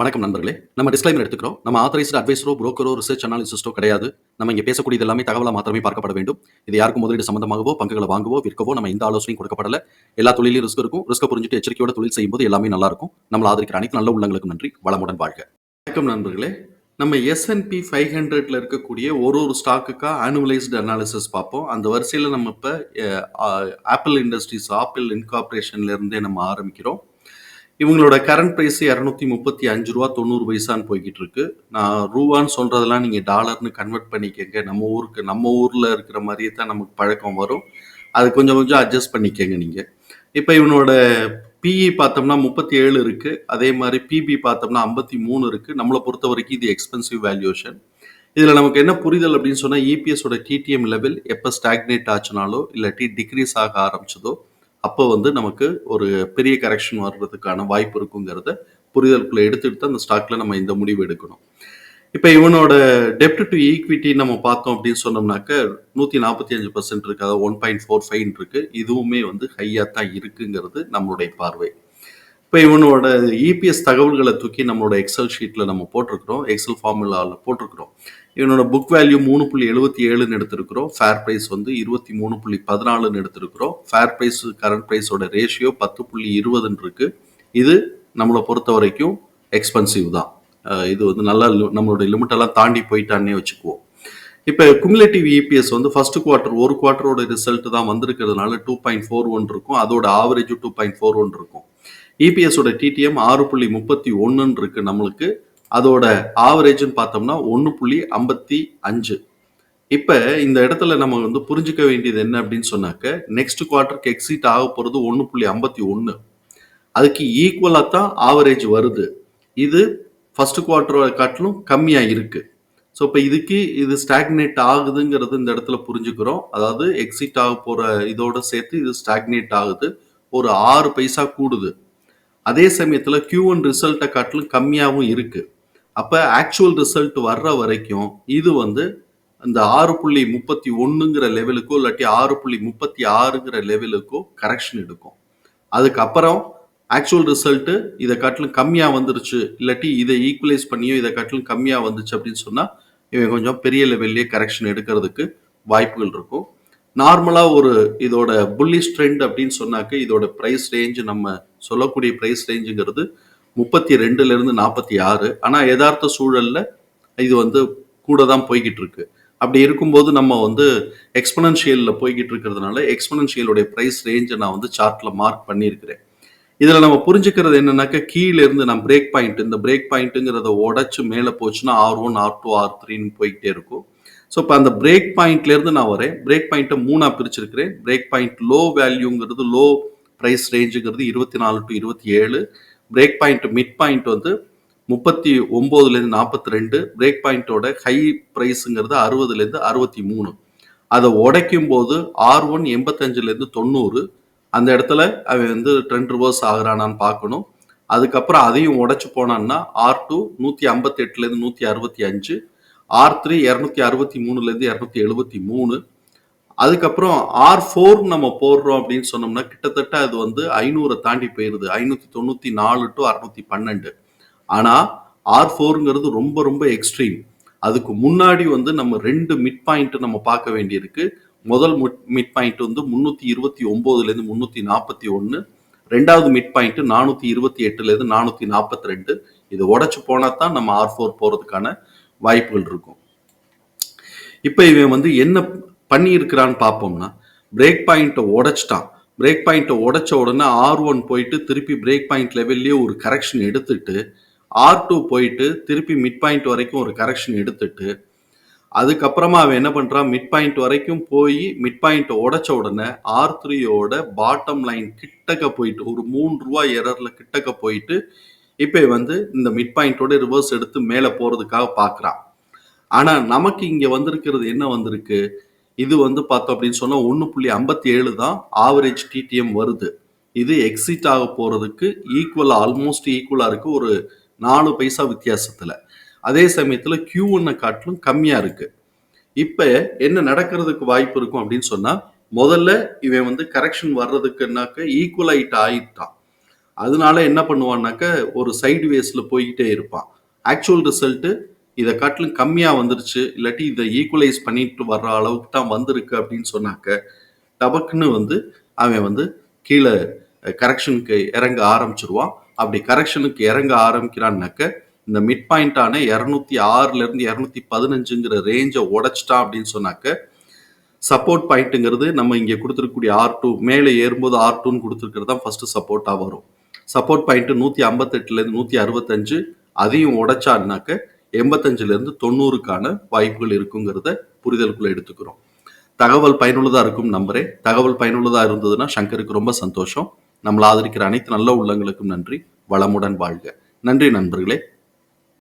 வணக்கம் நண்பர்களே. நம்ம டிஸ்க்ளைமர் எடுத்துக்கிறோம். நம்ம ஆத்தரைஸ்டு அட்வைசரோ, புரோக்கரோ, ரிசர்ச் அனாலிசிஸ்டோ கிடையாது. நம்ம இங்க பேசக்கூடியது எல்லாமே தகவலா மாத்திரமே பார்க்கப்பட வேண்டும். இது யாருக்கும் முதலீடு சம்பந்தமாகவோ, பங்குகள வாங்கவோ, விற்கவோ நம்ம எந்த ஆலோசனையும் கொடுக்கப்படல. எல்லா தொழில்லயும் ரிஸ்க் இருக்கும். ரிஸ்க்க புரிஞ்சுட்டு எச்சரிக்கையோட தொழில் செய்யும்போது எல்லாமே நல்லா இருக்கும். நம்மள ஆதரிக்கிற அனைத்து நல்ல உள்ளங்களுக்கும் நன்றி. வளமுடன் வாழ்க. வணக்கம் நண்பர்களே. நம்ம S&P 500ல இருக்கக்கூடிய ஒரு ஸ்டாக்குக்கா ஆனுவலைஸ்டு அனாலிசிஸ் பார்ப்போம். அந்த வரிசையில நம்ம இப்ப ஆப்பிள் இண்டஸ்ட்ரீஸ், ஆப்பிள் இன்கார்ப்பரேஷன்ல இருந்தே நம்ம ஆரம்பிக்கிறோம். இவங்களோட கரண்ட் பிரைஸ் $235.90 போய்கிட்டு இருக்கு. நான் ரூவான்னு சொல்றதெல்லாம் நீங்க டாலர்னு கன்வெர்ட் பண்ணிக்கங்க. நம்ம ஊர்ல இருக்கிற மாதிரியே தான் நமக்கு பழக்கம் வரும். அது கொஞ்சம் கொஞ்சம் அட்ஜஸ்ட் பண்ணிக்கங்க நீங்க. இப்ப இவனோட பிஇ பார்த்தோம்னா 37 இருக்கு. அதே மாதிரி பிபி பார்த்தோம்னா 53 இருக்கு. நம்மளை பொறுத்த வரைக்கும் இது எக்ஸ்பென்சிவ் வேல்யூஷன். இதுல நமக்கு என்ன புரிதல் அப்படின்னு சொன்னா இபிஎஸோட டிடிஎம் லெவல் எப்ப ஸ்டாக்னேட் ஆச்சுனாலோ இல்லாட்டி டிக்ரீஸ் ஆக ஆரம்பிச்சதோ அப்போ நமக்கு ஒரு பெரிய கரெக்ஷன் வர்றதுக்கான வாய்ப்பு இருக்குங்கிறத புரிதலுக்குள்ள எடுத்துட்டு அந்த ஸ்டாக்ல நம்ம இந்த முடிவு எடுக்கணும். இப்போ இவனோட டெப்ட் டு ஈக்விட்டி நம்ம பார்த்தோம் அப்படின்னு சொன்னோம்னாக்க 145% இருக்கு. அதாவது 1.45 இருக்கு. இதுவுமே ஹையா தான் இருக்குங்கிறது நம்மளுடைய பார்வை. இப்போ இவனோட இபிஎஸ் தகவல்களை தூக்கி நம்மளோட எக்ஸல் ஷீட்ல நம்ம போட்டிருக்கிறோம். எக்ஸல் ஃபார்முலாவில் போட்டிருக்கிறோம். இவனோட புக் வேல்யூ 3.77ன்னு எடுத்திருக்கிறோம். ஃபேர் பிரைஸ் 23.14ன்னு எடுத்திருக்கிறோம். ஃபேர் பிரைஸ் கரண்ட் பிரைஸோட ரேஷியோ 10.20ன்னு இருக்கு. இது நம்மளை பொறுத்த வரைக்கும் எக்ஸ்பென்சிவ் தான். இது நல்லா நம்மளுடைய லிமிட் எல்லாம் தாண்டி போயிட்டான்னே வச்சுக்குவோம். இப்போ குமுலேட்டிவ் இபிஎஸ் ஃபர்ஸ்ட் குவார்டர் ஒரு குவார்டரோட ரிசல்ட் தான் வந்திருக்கிறதுனால 2.41 இருக்கும். அதோட ஆவரேஜ் 2.41 இருக்கும். இபிஎஸோட டிடிஎம் 6.31 இருக்கு நம்மளுக்கு. அதோட ஆவரேஜ்னு பார்த்தோம்னா 1.55. இப்ப இந்த இடத்துல நம்ம புரிஞ்சுக்க வேண்டியது என்ன அப்படின்னு சொன்னாக்க நெக்ஸ்ட் குவார்டருக்கு எக்ஸிட் ஆக போறது 1.51. அதுக்கு ஈக்குவலா தான் ஆவரேஜ் வருது. இது ஃபர்ஸ்ட் குவார்டரை காட்டிலும் கம்மியா இருக்கு. ஸோ இப்போ இது ஸ்டாக்னேட் ஆகுதுங்கிறது இந்த இடத்துல புரிஞ்சுக்கிறோம். அதாவது எக்ஸிட் ஆக போற இதோட சேர்த்து இது ஸ்டாக்னேட் ஆகுது. ஒரு 6 பைசா கூடுது. அதே சமயத்துல Q1 ரிசல்ட்டை காட்டிலும் கம்மியாகவும் இருக்கு. அப்ப ஆக்சுவல் ரிசல்ட் வர்ற வரைக்கும் இது இந்த 6.31ங்கிற லெவலுக்கோ இல்லாட்டி 6.36ங்கிற லெவலுக்கோ கரெக்ஷன் எடுக்கும். அதுக்கப்புறம் ஆக்சுவல் ரிசல்ட் இதை காட்டிலும் கம்மியா வந்துருச்சு இல்லாட்டி இதை ஈக்குவலைஸ் பண்ணியோ இதை காட்டிலும் கம்மியா வந்துச்சு அப்படின்னு சொன்னா இவன் கொஞ்சம் பெரிய லெவல்லே கரெக்ஷன் எடுக்கிறதுக்கு வாய்ப்புகள் இருக்கும். நார்மலா இதோட புல்லிஷ் ட்ரெண்ட் அப்படின்னு சொன்னாக்க இதோட பிரைஸ் ரேஞ்ச் நம்ம சொல்லக்கூடிய பிரைஸ் ரேஞ்சுங்கிறது 32ல இருந்து 46. ஆனா யதார்த்த சூழல்ல இது கூட தான் போய்கிட்டு இருக்கு. அப்படி இருக்கும்போது நம்ம எக்ஸ்பனன்ஷியல்ல போய்கிட்டு இருக்கிறதுனால எக்ஸ்பனன்ஷியலோட பிரைஸ் ரேஞ்சை நான் சார்ட்ல மார்க் பண்ணியிருக்கிறேன். இதுல நம்ம புரிஞ்சுக்கிறது என்னன்னாக்க கீழே இருந்து நம்ம பிரேக் பாயிண்ட் இந்த பிரேக் பாயிண்ட்டுங்கிறத உடைச்சு மேல போச்சுன்னா R1 R2 R3ன்னு போய்கிட்டே இருக்கும். ஸோ இப்போ அந்த பிரேக் பாயிண்ட்ல இருந்து நான் வரேன். பிரேக் பாயிண்ட்டை 3ஆ பிரிச்சிருக்கிறேன். பிரேக் பாயிண்ட் லோ வேல்யூங்கிறது லோ பிரைஸ் ரேஞ்சுங்கிறது 24 to 27. Break point mid point 39ல இருந்து 42. பிரேக் பாயிண்டோட ஹை பிரைஸுங்கிறது 60ல இருந்து 63. அதை உடைக்கும் போது R1 85ல இருந்து 90. அந்த இடத்துல அவன் ட்ரெண்ட் ரிவர்ஸ் ஆகுறானான்னு பார்க்கணும். அதுக்கப்புறம் அதையும் உடைச்சு போனான்னா R2 158ல இருந்து 165. R3 263ல இருந்து 273. அதுக்கப்புறம் R4 நம்ம போடுறோம் அப்படின்னு சொன்னோம்னா கிட்டத்தட்ட அது 500 தாண்டி போயிருது. 594 to 612. ஆனா R4ங்கிறது ரொம்ப ரொம்ப எக்ஸ்ட்ரீம். அதுக்கு முன்னாடி நம்ம 2 மிட் பாயிண்ட் நம்ம பார்க்க வேண்டியிருக்கு. முதல் மிட் பாயிண்ட் 329ல இருந்து 341. ரெண்டாவது மிட் பாயிண்ட் 428ல இருந்து 442. இதை உடைச்சு போனா தான் நம்ம R4 போறதுக்கான வாய்ப்புகள் இருக்கும். இப்ப இவன் என்ன பண்ணி இருக்கிறான்னு பார்ப்போம்னா பிரேக் பாயிண்ட்டை உடைச்சிட்டான். பிரேக் பாயிண்ட்டை உடைச்ச உடனே R1 போயிட்டு திருப்பி பிரேக் பாயிண்ட் லெவல்லே ஒரு கரெக்ஷன் எடுத்துட்டு R2 போயிட்டு திருப்பி மிட் பாயிண்ட் வரைக்கும் ஒரு கரெக்ஷன் எடுத்துட்டு அதுக்கப்புறமா அவன் என்ன பண்றான், மிட் பாயிண்ட் வரைக்கும் போய் மிட் பாயிண்ட் உடைச்ச உடனே R3யோட பாட்டம் லைன் கிட்டக்க போயிட்டு ஒரு $3 எரர்ல கிட்டக்க போயிட்டு இப்ப இந்த மிட் பாயிண்டோட ரிவர்ஸ் எடுத்து மேல போறதுக்காக பாக்குறான். ஆனா நமக்கு இங்க வந்திருக்கிறது என்ன வந்திருக்கு, இது பார்த்தோம் அப்படின்னு சொன்னா 1.57 தான் ஆவரேஜ் டிடிஎம் வருது. இது எக்ஸிட் ஆக போறதுக்கு ஈக்குவலா ஆல்மோஸ்ட் ஈக்குவலா இருக்கு, ஒரு 4 பைசா வித்தியாசத்துல. அதே சமயத்துல Q1 காட்டிலும் கம்மியா இருக்கு. இப்ப என்ன நடக்கிறதுக்கு வாய்ப்பு இருக்கும் அப்படின்னு சொன்னா முதல்ல இவன் கரெக்ஷன் வர்றதுக்குனாக்க ஈக்குவலைட் ஆயிட்டான். அதனால என்ன பண்ணுவான்னாக்க, ஒரு சைடு வேஸ்ல போய்க்கிட்டே இருப்பான். ஆக்சுவல் ரிசல்ட் இத காட்டிலும் கம்மியா வந்துருச்சு. இல்லாட்டி இத ஈக்குவலைஸ் பண்ணிட்டு வர்ற அளவுக்கு தான் வந்திருக்கு அப்படின்னு சொன்னாக்க, டபக்குன்னு அவன் கீழ கரெக்ஷனுக்கு இறங்க ஆரம்பிச்சுருவான். அப்படி கரெக்ஷனுக்கு இறங்க ஆரம்பிக்கிறான்னாக்க, இந்த மிட் பாயிண்டான 206ல இருந்து 215ங்கிற ரேஞ்ச உடைச்சுட்டான் அப்படின்னு சொன்னாக்க, சப்போர்ட் பாயிண்ட்ங்கிறது நம்ம இங்க குடுத்திருக்கக்கூடிய R2 மேலே ஏறும்போது R2ன்னு குடுத்திருக்கிறது தான் ஃபர்ஸ்ட் சப்போர்ட்டா வரும். சப்போர்ட் பாயிண்ட் 158ல இருந்து 165 அதையும் உடைச்சான்னாக்க 85ல இருந்து 90க்கான வாய்ப்புகள் இருக்குங்கிறத புரிதலுக்குள்ள எடுத்துக்கிறோம். தகவல் பயனுள்ளதா இருக்கும் நம்புறேன். தகவல் பயனுள்ளதா இருந்ததுன்னா சங்கருக்கு ரொம்ப சந்தோஷம். நம்மள ஆதரிக்கிற அனைத்து நல்ல உள்ளங்களுக்கும் நன்றி. வளமுடன் வாழ்க. நன்றி நண்பர்களே.